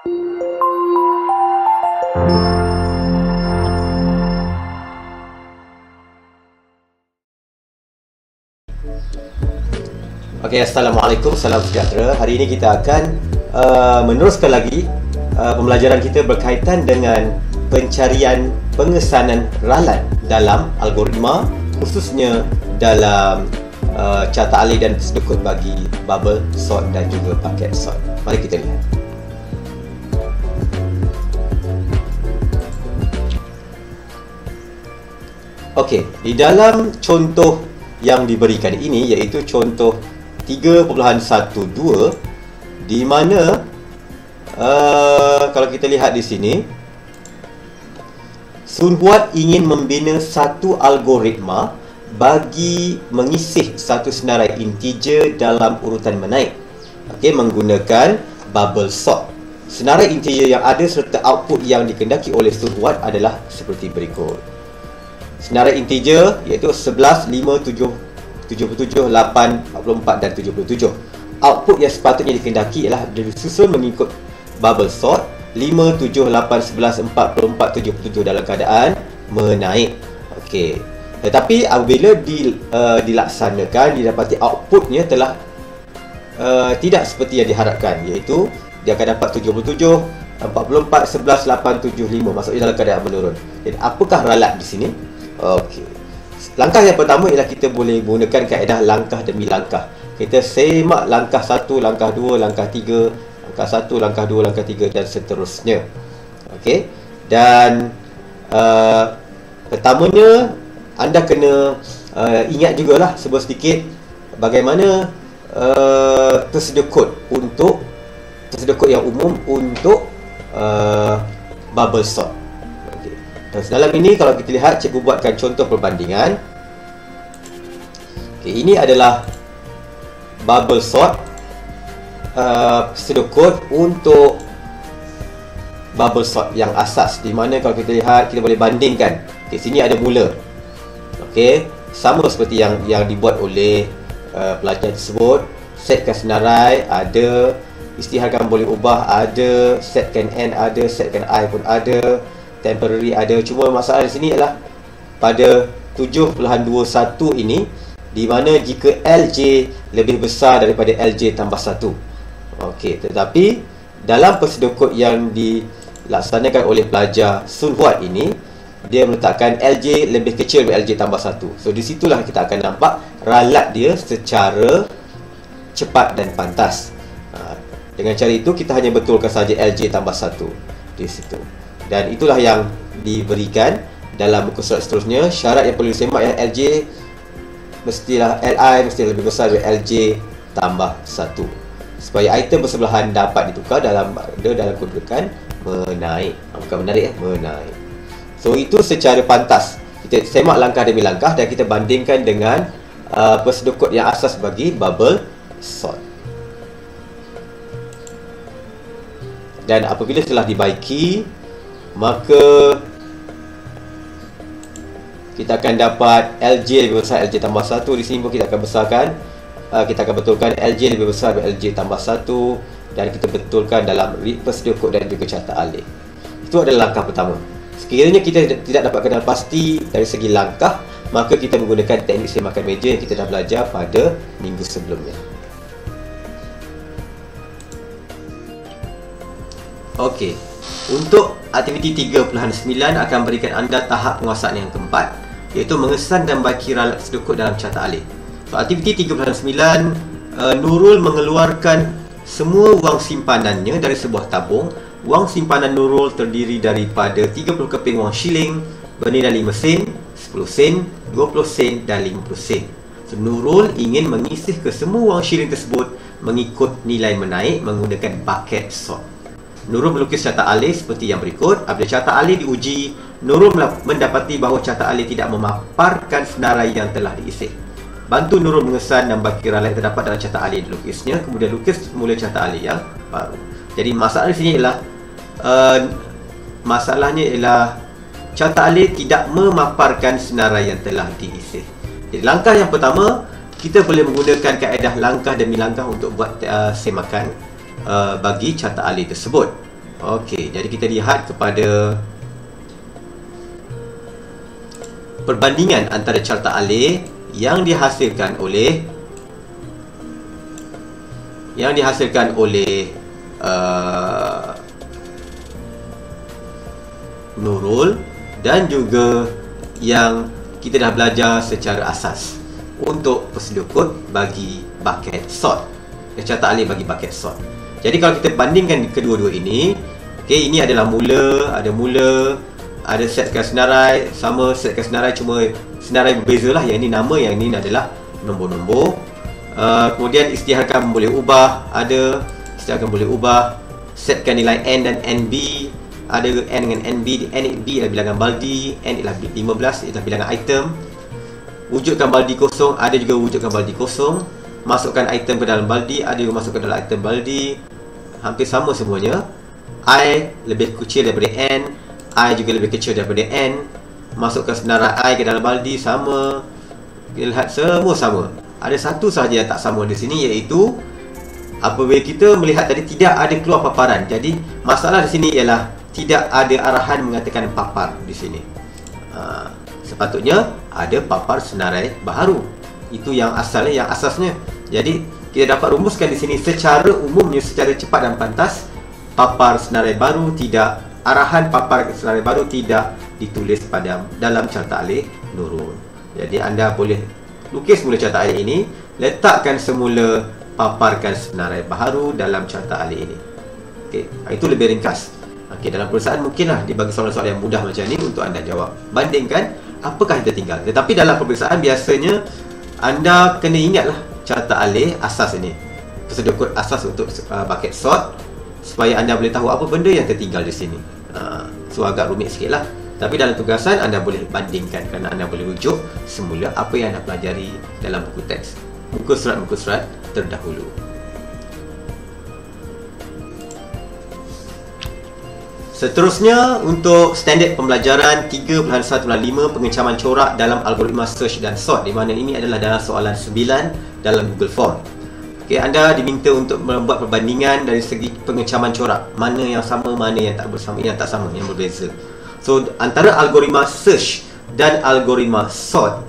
Okey, Assalamualaikum, salam sejahtera. Hari ini kita akan meneruskan lagi pembelajaran kita berkaitan dengan pencarian pengesanan ralat dalam algoritma, khususnya dalam carta alih dan sedekut bagi bubble sort dan juga paket sort. Mari kita lihat. Okey, di dalam contoh yang diberikan ini, iaitu contoh 3.12, di mana kalau kita lihat di sini, Sun Huat ingin membina satu algoritma bagi mengisih satu senarai integer dalam urutan menaik, menggunakan bubble sort. Senarai integer yang ada serta output yang dikehendaki oleh Sun Huat adalah seperti berikut. Senarai integer iaitu 11, 5, 7, 77, 8, 44 dan 77. Output yang sepatutnya dikehendaki ialah disusun mengikut bubble sort 5, 7, 8, 11, 44, 77 dalam keadaan menaik. Okey. Tetapi apabila dilaksanakan, didapati outputnya telah tidak seperti yang diharapkan, iaitu dia akan dapat 77, 44, 11, 8, 7, 5. Maksudnya dalam keadaan menurun. Jadi apakah ralat di sini? Okey. Langkah yang pertama ialah kita boleh gunakan kaedah langkah demi langkah. Kita semak langkah 1, langkah 2, langkah 3, langkah 1, langkah 2, langkah 3 dan seterusnya. Okey. Dan pertamanya anda kena ingat jugalah sedikit bagaimana tersedekut yang umum untuk bubble sort. Dan dalam ini kalau kita lihat, cikgu buatkan contoh perbandingan. Okey, ini adalah bubble sort sedekut untuk bubble sort yang asas, di mana kalau kita lihat, kita boleh bandingkan. Di sini ada mula. Okey, sama seperti yang dibuat oleh pelajar tersebut. Setkan senarai ada, isytiharkan boleh ubah ada, setkan n ada, setkan i pun ada, temporary ada. Cuma masalah di sini ialah pada 7.21 ini, di mana jika LJ lebih besar daripada LJ tambah 1. Okey, tetapi dalam persedekut yang dilaksanakan oleh pelajar Sun Huat ini, dia meletakkan LJ lebih kecil daripada LJ tambah 1. So di situlah kita akan nampak ralat dia secara cepat dan pantas. Dengan cara itu kita hanya betulkan saja LJ tambah 1 di situ. Dan itulah yang diberikan dalam buku surat seterusnya. Syarat yang perlu disemak ialah LJ mestilah LI mesti lebih besar dari LJ tambah 1, supaya item bersebelahan dapat ditukar dalam kedudukan menaik. Bukan menarik, menaik. So itu secara pantas. Kita semak langkah demi langkah dan kita bandingkan dengan persedekut yang asas bagi bubble sort. Dan apabila telah dibaiki, maka kita akan dapat LJ lebih besar LJ tambah 1. Di sini pun kita akan besarkan, kita akan betulkan LJ lebih besar dari LJ tambah 1, dan kita betulkan dalam persedekut dan juga carta alih. Itu adalah langkah pertama. Sekiranya kita tidak dapat kenal pasti dari segi langkah, maka kita menggunakan teknik semakan meja yang kita dah belajar pada minggu sebelumnya. Okey, untuk aktiviti 3.9 akan berikan anda tahap penguasaan yang keempat, iaitu mengesan dan baki ralat sedekut dalam carta alih. So, aktiviti 3.9, Nurul mengeluarkan semua wang simpanannya dari sebuah tabung. Wang simpanan Nurul terdiri daripada 30 keping wang shilling bernilai 5 sen, 10 sen, 20 sen dan 50 sen. So, Nurul ingin mengisih ke semua wang shilling tersebut mengikut nilai menaik menggunakan bucket sort. Nurul melukis carta alih seperti yang berikut. Apabila carta alih diuji, Nurul mendapati bahawa carta alih tidak memaparkan senarai yang telah diisi. Bantu Nurul mengesan dan baki ralat yang terdapat dalam carta alih dilukisnya, kemudian lukis semula carta alih yang baru. Jadi masalah di sini ialah masalahnya ialah carta alih tidak memaparkan senarai yang telah diisi. Jadi langkah yang pertama, kita boleh menggunakan kaedah langkah demi langkah untuk buat semakan bagi carta alih tersebut. Okey, jadi kita lihat kepada perbandingan antara carta alih yang dihasilkan oleh Nurul dan juga yang kita dah belajar secara asas untuk prosedur kod bagi bucket sort, carta alih bagi bucket sort. Jadi kalau kita bandingkan kedua-dua ini, okey, ini adalah mula, ada setkan senarai, sama setkan senarai, cuma senarai berbeza lah. Yang ini nama, yang ini adalah nombor-nombor. Kemudian isytiharkan boleh ubah, isytiharkan boleh ubah. Setkan nilai N dan NB, ada N dengan NB. NB adalah bilangan baldi, N adalah 15, adalah bilangan item. Wujudkan baldi kosong, ada juga wujudkan baldi kosong. Masukkan item ke dalam baldi, ada juga masukkan dalam item baldi. Hampir sama semuanya. I lebih kecil daripada N, I juga lebih kecil daripada N. Masukkan senarai I ke dalam baldi, sama. Kita lihat semua sama. Ada satu sahaja yang tak sama di sini, iaitu apabila kita melihat tadi tidak ada keluar paparan. Jadi masalah di sini ialah tidak ada arahan mengatakan papar di sini. Sepatutnya ada papar senarai baharu. Itu yang asalnya, yang asasnya. Jadi kita dapat rumuskan di sini secara umumnya, secara cepat dan pantas, papar senarai baru tidak, arahan papar senarai baru tidak ditulis dalam carta alih Nurul. Jadi anda boleh lukis mula carta alih ini, letakkan semula paparkan senarai baharu dalam carta alih ini. Okey, itu lebih ringkas. Okey, dalam perusahaan mungkinlah dibagi soalan-soalan yang mudah macam ni untuk anda jawab. Bandingkan apakah yang tertinggal. Tetapi dalam perusahaan biasanya anda kena ingatlah carta alih asas ini, prosedur kod asas untuk bucket sort, supaya anda boleh tahu apa benda yang tertinggal di sini. So agak rumit sikit lah. Tapi dalam tugasan anda boleh bandingkan, kerana anda boleh rujuk semula apa yang anda pelajari dalam buku teks, muka surat terdahulu. Seterusnya, untuk standard pembelajaran 3.1.5 pengecaman corak dalam algoritma search dan sort, di mana ini adalah dalam soalan 9 dalam Google Form. Okey, anda diminta untuk membuat perbandingan dari segi pengecaman corak, mana yang sama, mana yang tak bersama, yang tak sama, yang berbeza. So antara algoritma search dan algoritma sort,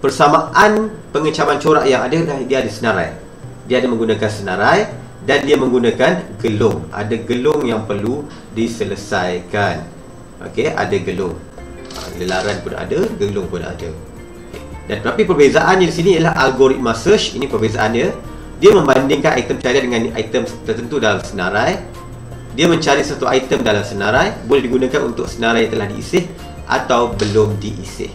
persamaan pengecaman corak yang ada adalah dia ada senarai. Dia ada menggunakan senarai dan dia menggunakan gelung. Ada gelung yang perlu diselesaikan. Okey, ada gelung. Lelaran pun ada, gelung pun ada. Okay. Dan tapi perbezaannya di sini ialah algoritma search, ini perbezaannya. Dia membandingkan item carian dengan item tertentu dalam senarai. Dia mencari satu item dalam senarai, boleh digunakan untuk senarai yang telah diisih atau belum diisih.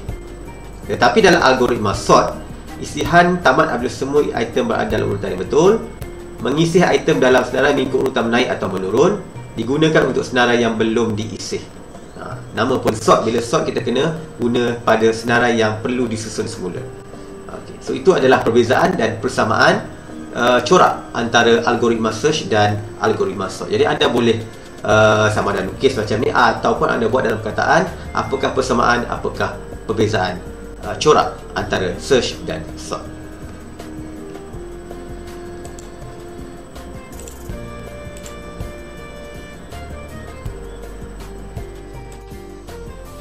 Tetapi dalam algoritma sort, isihan tamat apabila semua item berada dalam urutan yang betul. Mengisih item dalam senarai mengikut urutan menaik atau menurun, digunakan untuk senarai yang belum diisih. Nama pun sort. Bila sort, kita kena guna pada senarai yang perlu disusun semula. Okay. So itu adalah perbezaan dan persamaan corak antara algoritma search dan algoritma sort. Jadi anda boleh sama ada lukis macam ni, ataupun anda buat dalam perkataan apakah persamaan, apakah perbezaan corak antara search dan sort.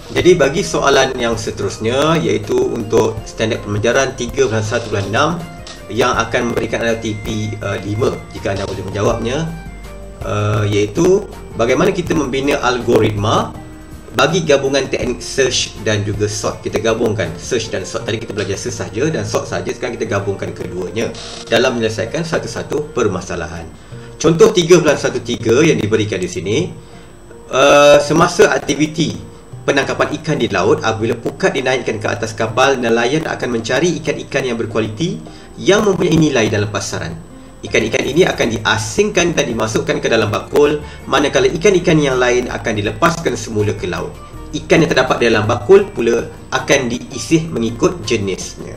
Jadi bagi soalan yang seterusnya, iaitu untuk standard pembelajaran 3.1.6 yang akan memberikan anda TP 5 jika anda boleh menjawabnya, iaitu bagaimana kita membina algoritma bagi gabungan teknik search dan juga sort. Kita gabungkan search dan sort. Tadi kita belajar search saja dan sort saja, sekarang kita gabungkan keduanya dalam menyelesaikan satu-satu permasalahan. Contoh 3.13 yang diberikan di sini, semasa aktiviti penangkapan ikan di laut, apabila pukat dinaikkan ke atas kapal, nelayan akan mencari ikan-ikan yang berkualiti yang mempunyai nilai dalam pasaran. Ikan-ikan ini akan diasingkan dan dimasukkan ke dalam bakul, manakala ikan-ikan yang lain akan dilepaskan semula ke laut. Ikan yang terdapat dalam bakul pula akan diisih mengikut jenisnya.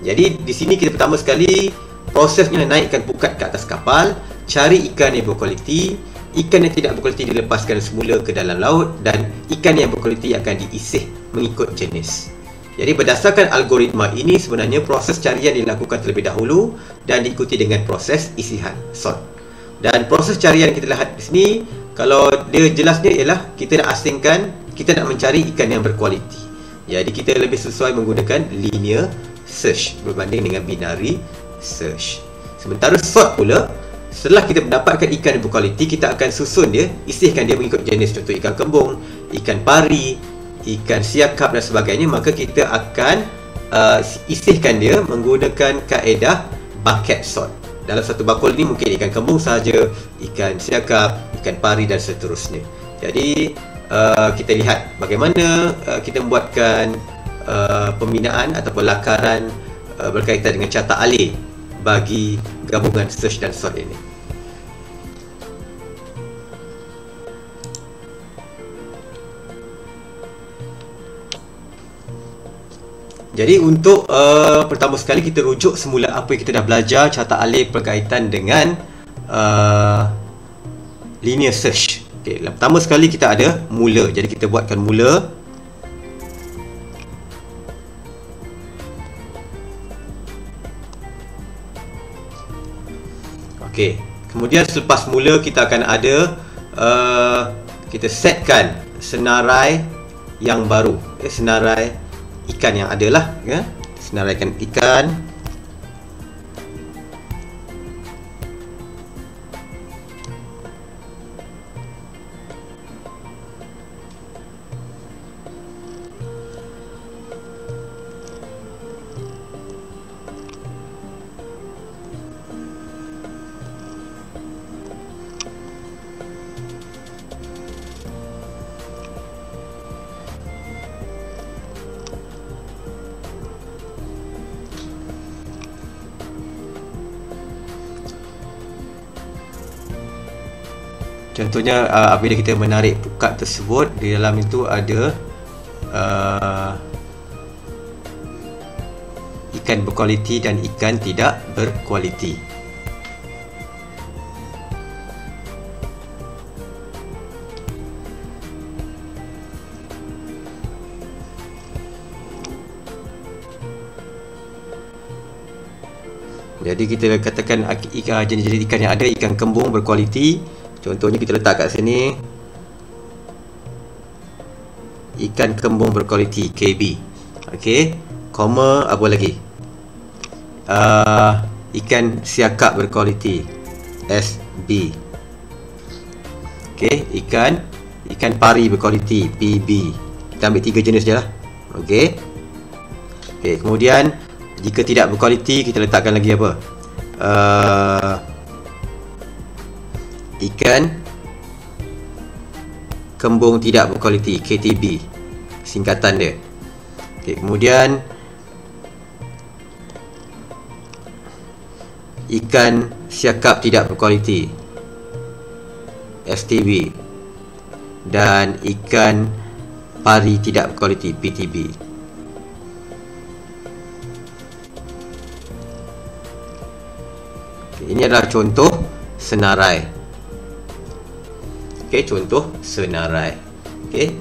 Jadi di sini kita pertama sekali prosesnya naikkan pukat ke atas kapal, cari ikan yang berkualiti. Ikan yang tidak berkualiti dilepaskan semula ke dalam laut, dan ikan yang berkualiti akan diisih mengikut jenis. Jadi berdasarkan algoritma ini, sebenarnya proses carian dilakukan terlebih dahulu dan diikuti dengan proses isihan sort. Dan proses carian kita lihat di sini, Kalau dia jelasnya ialah kita nak asingkan, kita nak mencari ikan yang berkualiti. Jadi kita lebih sesuai menggunakan linear search berbanding dengan binary search. Sementara sort pula, setelah kita mendapatkan ikan yang berkualiti, kita akan susun dia, isihkan dia mengikut jenis, contoh ikan kembung, ikan pari, ikan siakap dan sebagainya. Maka kita akan isihkan dia menggunakan kaedah bucket sort. Dalam satu bakul ni mungkin ikan kembung sahaja, ikan siakap, ikan pari dan seterusnya. Jadi kita lihat bagaimana kita membuatkan pembinaan ataupun lakaran berkaitan dengan carta alih bagi gabungan search dan sort ini. Jadi untuk pertama sekali kita rujuk semula apa yang kita dah belajar carta alih berkaitan dengan linear search. Okey, pertama sekali kita ada mula. Jadi kita buatkan mula. Okey, kemudian selepas mula kita akan ada kita setkan senarai yang baru. Senarai ikan yang ada lah, ya. Senaraikan ikan. Contohnya apabila kita menarik kad tersebut, di dalam itu ada ikan berkualiti dan ikan tidak berkualiti. Jadi kita katakan jenis-jenis ikan yang ada, ikan kembung berkualiti. Contohnya kita letak kat sini, ikan kembung berkualiti KB. Okey, koma apa lagi? Ikan siakap berkualiti SB. Okey, ikan pari berkualiti PB. Kita ambil 3 jenis je lah. Okey. Okey, kemudian jika tidak berkualiti, kita letakkan lagi apa? Ikan kembung tidak berkualiti KTB, singkatan dia. Okey, kemudian ikan siakap tidak berkualiti STB, dan ikan pari tidak berkualiti PTB. Okey, ini adalah contoh senarai. Okey, contoh senarai. Okey.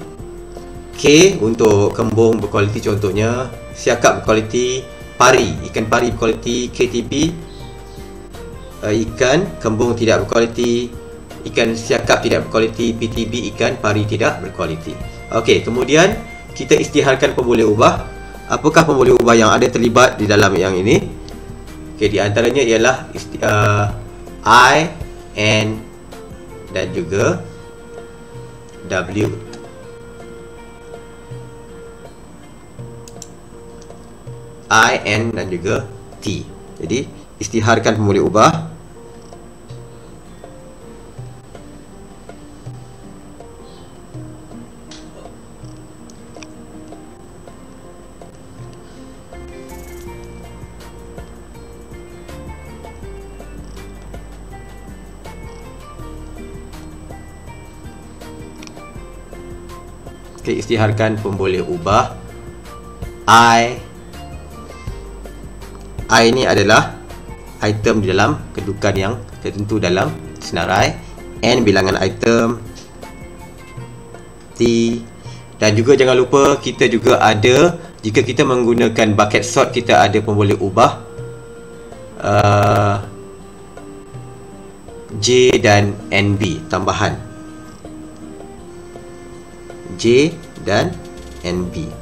K untuk kembung berkualiti contohnya, siakap berkualiti, pari, ikan pari berkualiti KTP, ikan kembung tidak berkualiti, ikan siakap tidak berkualiti PTB, ikan pari tidak berkualiti. Okey, kemudian kita isytiharkan pemboleh ubah. Apakah pemboleh ubah yang ada terlibat di dalam yang ini? Okey, di antaranya ialah I, N dan juga W. I, N dan juga T. Jadi isytiharkan pemboleh ubah. Okey, isytiharkan pemboleh ubah. I ini adalah item di dalam kedudukan yang tertentu dalam senarai. N bilangan item. T, dan juga jangan lupa kita juga ada, jika kita menggunakan bucket sort, kita ada pemboleh ubah J dan NB tambahan. J dan NB.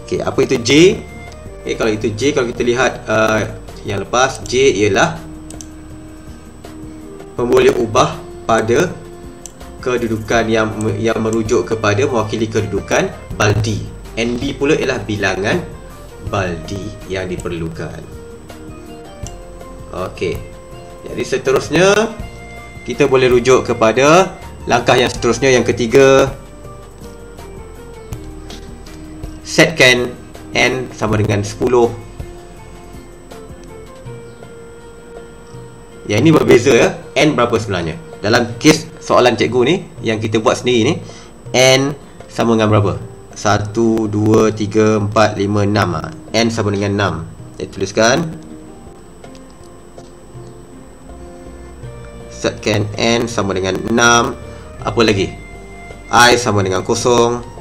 Okey, apa itu J? Okey, kalau itu J, kalau kita lihat yang lepas, J ialah pemboleh ubah pada kedudukan yang merujuk kepada mewakili kedudukan baldi. NB pula ialah bilangan baldi yang diperlukan. Okey. Jadi seterusnya kita boleh rujuk kepada langkah yang seterusnya, yang ketiga. Setkan N sama dengan 10. Yang ini berbeza ya. N berapa sebenarnya? Dalam kes soalan cikgu ni yang kita buat sendiri ni, N sama dengan berapa? 1, 2, 3, 4, 5, 6. N sama dengan 6. Saya tuliskan. Setkan N sama dengan 6. Apa lagi? I sama dengan 0.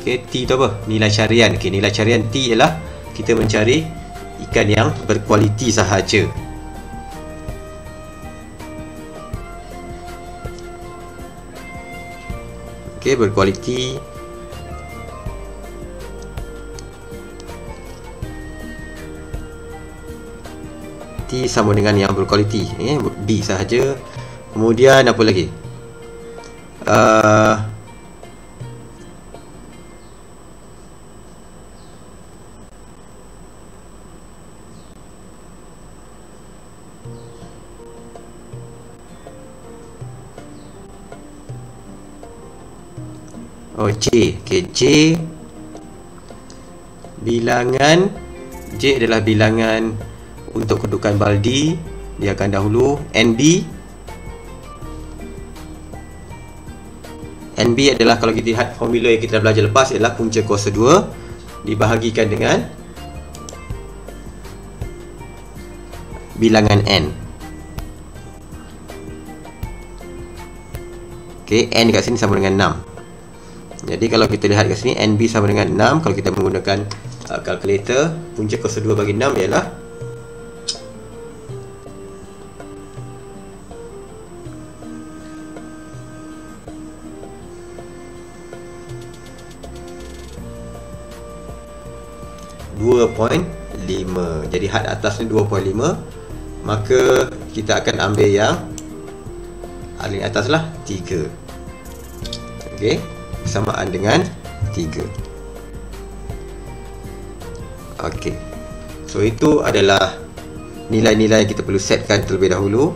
Okey, T tu apa? Nilai carian. Okey, nilai carian T ialah kita mencari ikan yang berkualiti sahaja. Okey, berkualiti. T sama dengan yang berkualiti. B sahaja. Kemudian apa lagi? J. Okay, J bilangan. J adalah bilangan untuk kedudukan baldi. Dia akan dahulu NB. NB adalah, kalau kita lihat formula yang kita dah belajar lepas, ialah punca kuasa 2 dibahagikan dengan bilangan N. Okay, N kat sini sama dengan 6. Jadi kalau kita lihat kat sini, NB sama dengan 6. Kalau kita menggunakan kalkulator, punca kuasa 2 bagi 6 ialah 2.5. Jadi had atas ni 2.5. Maka kita akan ambil yang paling atas lah, 3. Okey, bersamaan dengan 3. Okey. So itu adalah nilai-nilai yang kita perlu setkan terlebih dahulu.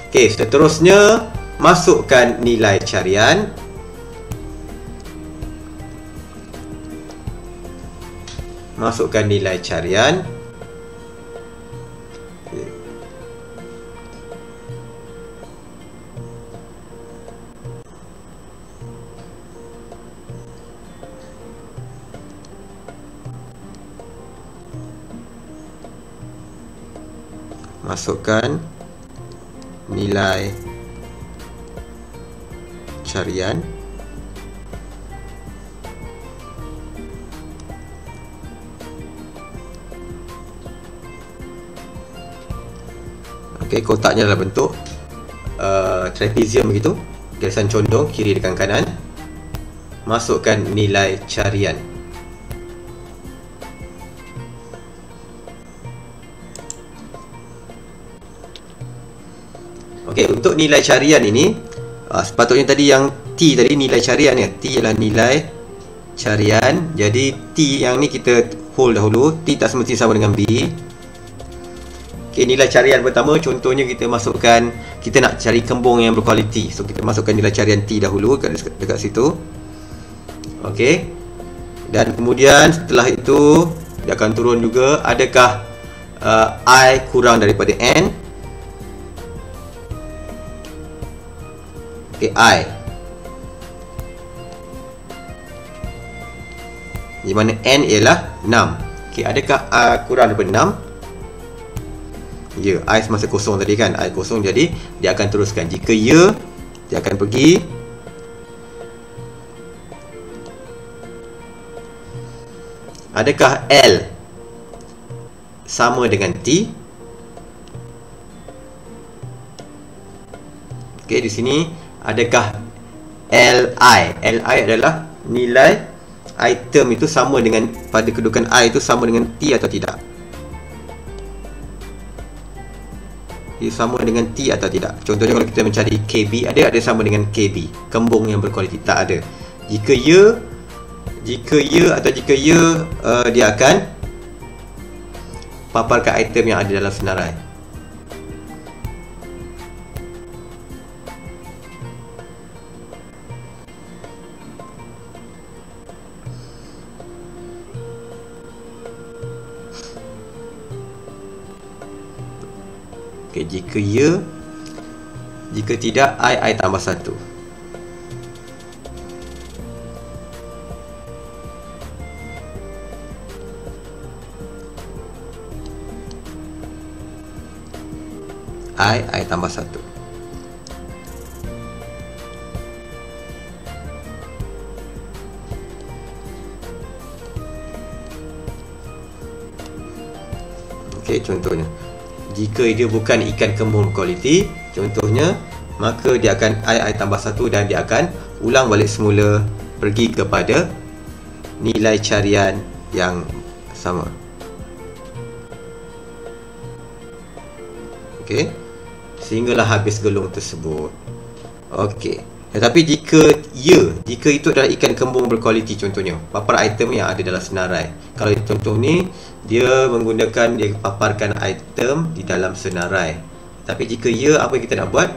Okey, seterusnya masukkan nilai carian. Masukkan nilai carian. Masukkan nilai carian. Okey, kotaknya dalam bentuk trapezium begitu, garisan condong kiri dekat kanan. Masukkan nilai carian. Okey, untuk nilai carian ini sepatutnya tadi yang T tadi nilai carian ya. T ialah nilai carian. Jadi T yang ni kita hold dahulu. T tak semestinya sama dengan B. Okey, nilai carian pertama contohnya kita masukkan, kita nak cari kembung yang berkualiti. So kita masukkan nilai carian T dahulu dekat situ. Okey. Dan kemudian setelah itu dia akan turun juga, adakah I kurang daripada N? Okey, I. Di mana N ialah 6. Okey, adakah I kurang daripada 6? Ya, I semasa kosong tadi kan, I kosong, jadi dia akan teruskan. Jika ya, dia akan pergi. Adakah L sama dengan T? Okey, di sini adakah Li adalah nilai item itu sama dengan, pada kedudukan I itu sama dengan T atau tidak? Ia sama dengan T atau tidak? Contohnya kalau kita mencari KB, ada sama dengan KB, kembung yang berkualiti? Tak ada. Jika ya, dia akan paparkan item yang ada dalam senarai. Okay, jika ya, jika tidak, I tambah 1. I tambah 1. Okey, contohnya jika dia bukan ikan kembung kualiti, contohnya, maka dia akan I tambah 1 dan dia akan ulang balik semula pergi kepada nilai carian yang sama. Okey, sehinggalah habis gelung tersebut. Okey, tetapi jika itu adalah ikan kembung berkualiti, contohnya papar item yang ada dalam senarai. Kalau contoh ni dia paparkan item di dalam senarai. Tapi jika ya, apa yang kita nak buat?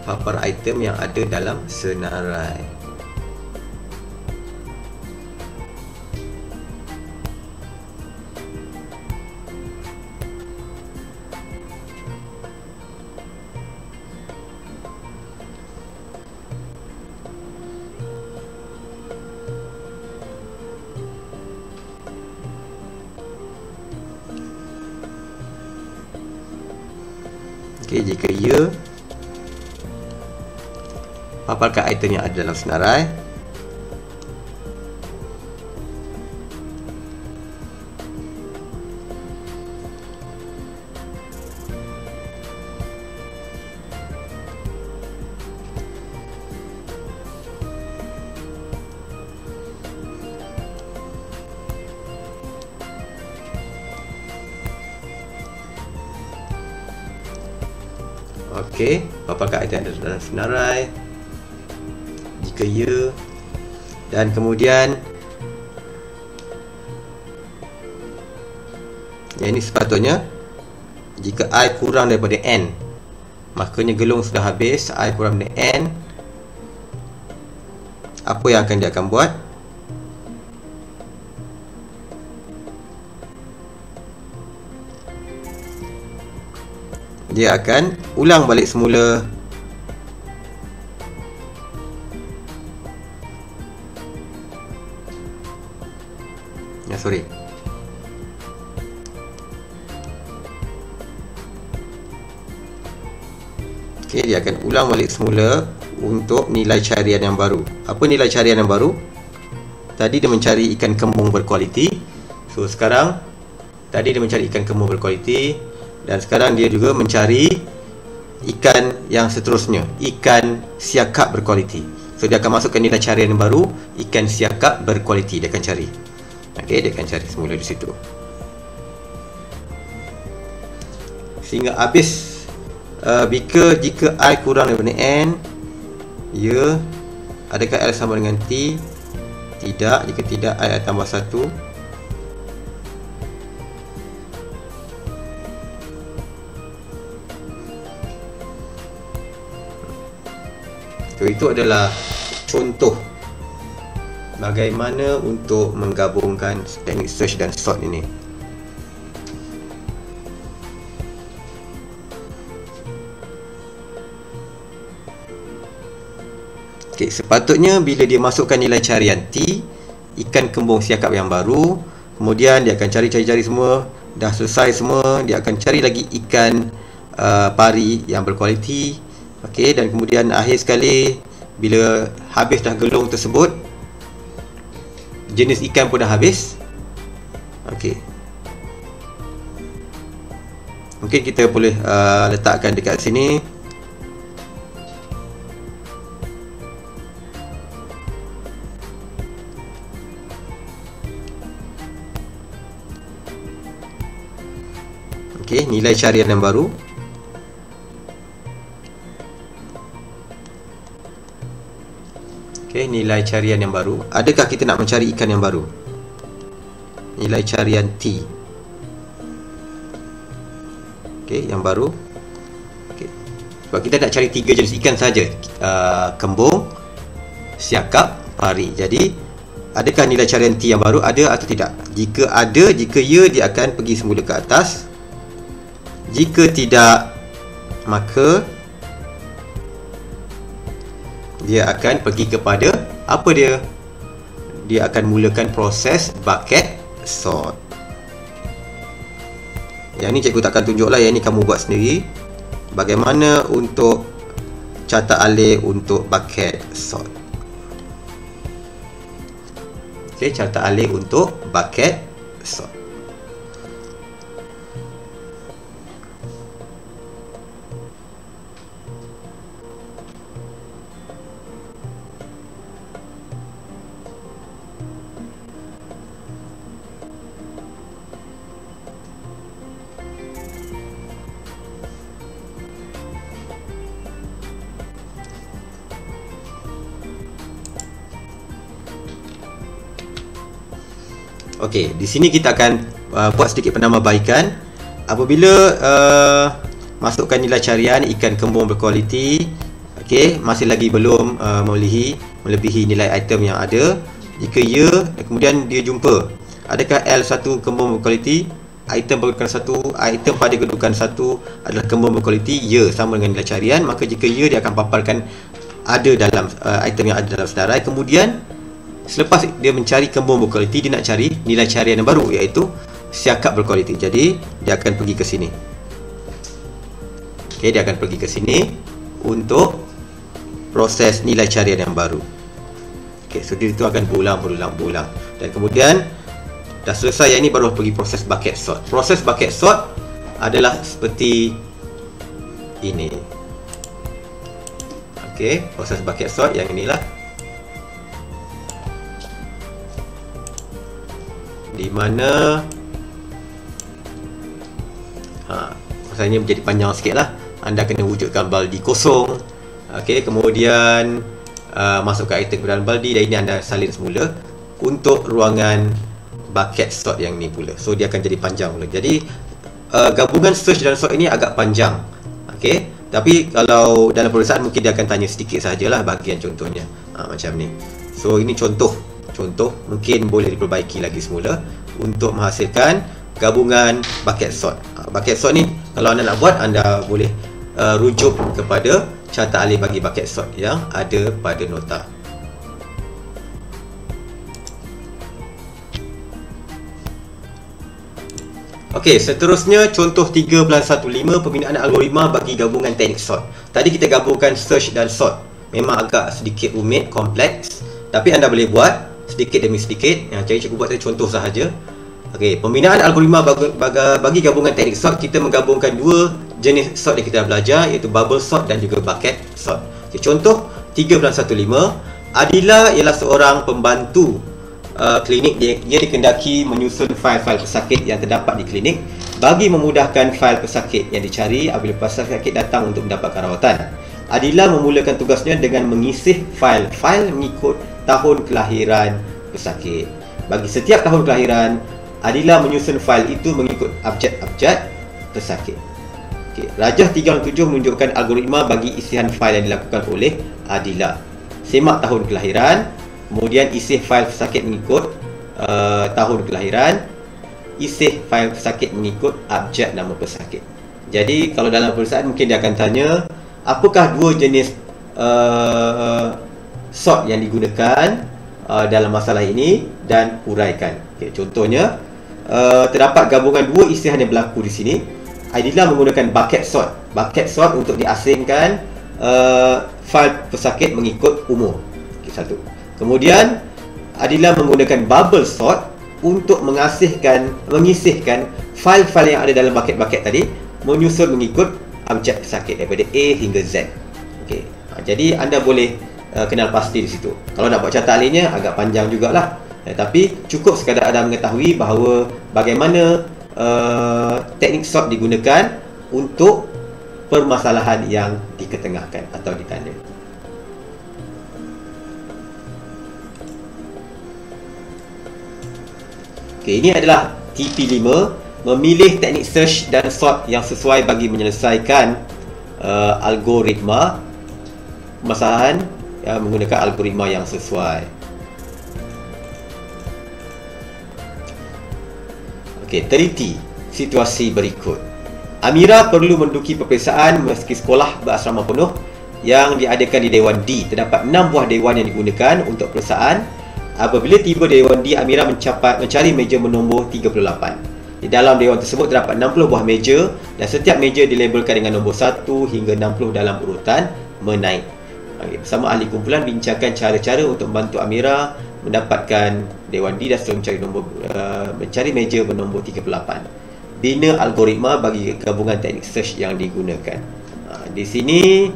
Papar item yang ada dalam senarai. Okey, jika ya, paparkan item yang ada dalam senarai. Okey, paparkan item yang ada dalam senarai. Jika ya, dan kemudian yang ini sepatutnya jika I kurang daripada N, makanya gelung sudah habis. I kurang daripada N, apa yang dia akan buat? Dia akan ulang balik semula Okey, dia akan ulang balik semula untuk nilai carian yang baru. Apa nilai carian yang baru? Tadi dia mencari ikan kembung berkualiti. So sekarang, tadi dia mencari ikan kembung berkualiti, dan sekarang dia juga mencari ikan yang seterusnya, ikan siakap berkualiti. So dia akan masukkan nilai carian yang baru, ikan siakap berkualiti dia akan cari. Okey, dia akan cari semula di situ sehingga habis. Jika I kurang daripada N, ya, adakah L sama dengan T? Tidak. Jika tidak, I tambah 1. So, itu adalah contoh bagaimana untuk menggabungkan teknik search dan sort ini. Okay, sepatutnya bila dia masukkan nilai carian T, ikan kembung siakap yang baru, kemudian dia akan cari semua, dah selesai semua, dia akan cari lagi ikan pari yang berkualiti. Okey, dan kemudian akhir sekali bila habis dah gelung tersebut, jenis ikan pun dah habis. Okey. Mungkin kita boleh letakkan dekat sini. Okey, nilai carian yang baru. Okey, nilai carian yang baru. Adakah kita nak mencari ikan yang baru? Nilai carian T. Okey, yang baru. Okey. Sebab kita nak cari 3 jenis ikan saja. Kembung, siakap, pari. Jadi, adakah nilai carian T yang baru ada atau tidak? Jika ada, jika ya, dia akan pergi semula ke atas. Jika tidak, maka dia akan pergi kepada apa dia? Dia akan mulakan proses bucket sort. Yang ni cikgu takkan tunjuklah, yang ni kamu buat sendiri. Bagaimana untuk carta alih untuk bucket sort. Okey, carta alih untuk bucket sort. Okey, di sini kita akan buat sedikit penambahbaikan. Apabila masukkan nilai carian ikan kembung berkualiti, okey, masih lagi belum melebihi nilai item yang ada. Jika ya, kemudian dia jumpa adakah L1 kembung berkualiti, item berkedudukan 1, item pada kedudukan 1 adalah kembung berkualiti, ya, sama dengan nilai carian. Maka jika ya, dia akan paparkan ada dalam item yang ada dalam senarai. Kemudian selepas dia mencari kembung berkualiti, dia nak cari nilai carian yang baru, iaitu siakap berkualiti. Jadi dia akan pergi ke sini. Okey, dia akan pergi ke sini untuk proses nilai carian yang baru. Okey, so dia itu akan berulang. Dan kemudian dah selesai yang ini, baru pergi proses bucket sort. Proses bucket sort adalah seperti ini. Okey, proses bucket sort yang inilah, di mana maksudnya menjadi panjang sikit lah. Anda kena wujudkan baldi kosong. Okey, kemudian masukkan item ke dalam baldi, dan ini anda salin semula untuk ruangan bucket sort yang ni pula. So dia akan jadi panjang pula. Jadi gabungan search dan sort ini agak panjang. Okey, tapi kalau dalam pemeriksaan mungkin dia akan tanya sedikit sajalah bahagian contohnya, macam ni. So ini contoh mungkin boleh diperbaiki lagi semula untuk menghasilkan gabungan bucket sort. Bucket sort ni kalau anda nak buat, anda boleh rujuk kepada carta alih bagi bucket sort yang ada pada nota. Okey, seterusnya contoh 3.15 pembinaan algoritma bagi gabungan teknik sort. Tadi kita gabungkan search dan sort. Memang agak sedikit rumit, kompleks, tapi anda boleh buat sedikit demi sedikit. Jadi cikgu buat contoh sahaja. Okey, pembinaan algoritma bagi gabungan teknik sort, kita menggabungkan 2 jenis sort yang kita dah belajar, iaitu bubble sort dan juga bucket sort. Okay, contoh 3.15, Adila ialah seorang pembantu klinik. Dia dikendaki menyusun fail-fail pesakit yang terdapat di klinik bagi memudahkan fail pesakit yang dicari apabila pesakit datang untuk mendapatkan rawatan. Adila memulakan tugasnya dengan mengisih fail-fail mengikut tahun kelahiran pesakit. Bagi setiap tahun kelahiran, Adila menyusun fail itu mengikut abjad-abjad pesakit. Okay. Rajah 3.7 menunjukkan algoritma bagi isian fail yang dilakukan oleh Adila. Semak tahun kelahiran, kemudian isih fail pesakit mengikut tahun kelahiran, isih fail pesakit mengikut abjad nama pesakit. Jadi kalau dalam pemeriksaan mungkin dia akan tanya, apakah 2 jenis sort yang digunakan dalam masalah ini, dan uraikan. Okay, contohnya terdapat gabungan 2 isian yang berlaku di sini. Adila menggunakan bucket sort. Bucket sort untuk diasingkan fail pesakit mengikut umur. Okay, satu. Kemudian Adila menggunakan bubble sort untuk mengisihkan fail-fail yang ada dalam bucket-bucket tadi, menyusun mengikut abjad pesakit daripada A hingga Z. Okey. Jadi anda boleh kenal pasti di situ. Kalau nak buat carta alihnya agak panjang jugalah. Tapi cukup sekadar anda mengetahui bahawa bagaimana teknik sort digunakan untuk permasalahan yang diketengahkan atau ditanda. Okey, ini adalah TP5, memilih teknik search dan sort yang sesuai bagi menyelesaikan algoritma permasalahan menggunakan algoritma yang sesuai. Okey, teliti situasi berikut. Amira perlu menduduki peperiksaan meski sekolah berasrama penuh yang diadakan di Dewan D. Terdapat 6 buah dewan yang digunakan untuk peperiksaan. Apabila tiba Dewan D, Amira mencari meja bernombor 38. Di dalam dewan tersebut terdapat 60 buah meja dan setiap meja dilabelkan dengan nombor 1 hingga 60 dalam urutan menaik. Bersama ahli kumpulan bincangkan cara-cara untuk membantu Amira mendapatkan Dewan D dan seterusnya mencari meja bernombor 38. Bina algoritma bagi gabungan teknik search yang digunakan. Di sini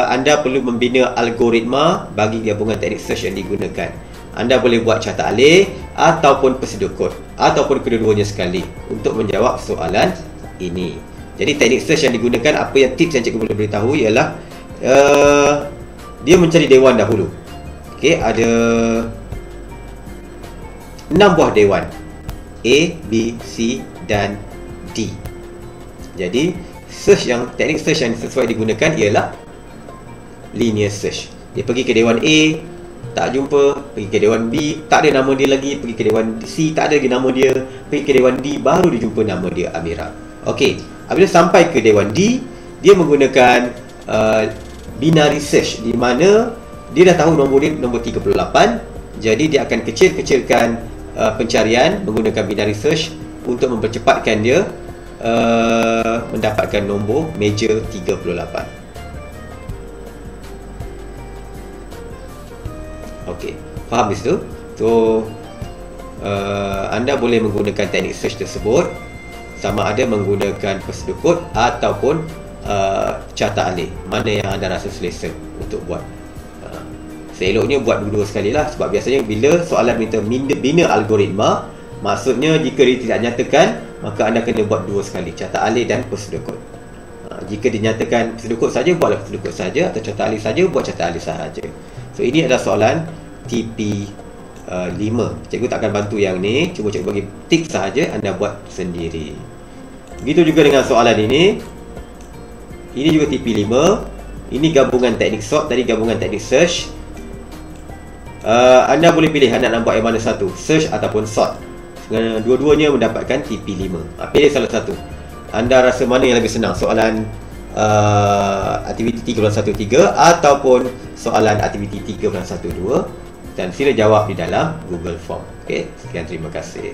anda perlu membina algoritma bagi gabungan teknik search yang digunakan. Anda boleh buat carta alih ataupun prosedur kod ataupun kedua-duanya sekali untuk menjawab soalan ini. Jadi teknik search yang digunakan, apa yang tips yang cikgu boleh beritahu ialah dia mencari dewan dahulu. Okey, ada 6 buah dewan, A, B, C dan D. Jadi teknik search yang sesuai digunakan ialah linear search. Dia pergi ke dewan A, tak jumpa, pergi ke dewan B, tak ada nama dia lagi, pergi ke dewan C, tak ada lagi nama dia, pergi ke dewan D, baru dia jumpa nama dia Amira. Okey, apabila sampai ke dewan D, dia menggunakan binary search, di mana dia dah tahu nombor dia nombor 38. Jadi dia akan kecil-kecilkan pencarian menggunakan binary search untuk mempercepatkan dia mendapatkan nombor meja 38. Okey, faham di situ? So anda boleh menggunakan teknik search tersebut, sama ada menggunakan prosedur kod ataupun carta alih, mana yang anda rasa selesa untuk buat. Seeloknya buat dua-dua sekali lah, sebab biasanya bila soalan minta bina algoritma, maksudnya jika dia tidak nyatakan, maka anda kena buat dua sekali, carta alih dan prosedur kod. Jika dinyatakan prosedur kod saja, buatlah prosedur kod saja, atau carta alih saja, buat carta alih sahaja. So ini adalah soalan TP5. Cikgu tak akan bantu yang ni, cuma cikgu bagi tips sahaja, anda buat sendiri. Begitu juga dengan soalan ini. Ini juga TP5. Ini gabungan teknik sort, tadi gabungan teknik search. Anda boleh pilih anda nak buat yang mana satu, search ataupun sort. Dua-duanya mendapatkan TP5. Pilih salah satu. Anda rasa mana yang lebih senang, soalan aktiviti 3.1.3 ataupun soalan aktiviti 3.1.2, dan sila jawab di dalam Google Form. Okey, sekian, terima kasih.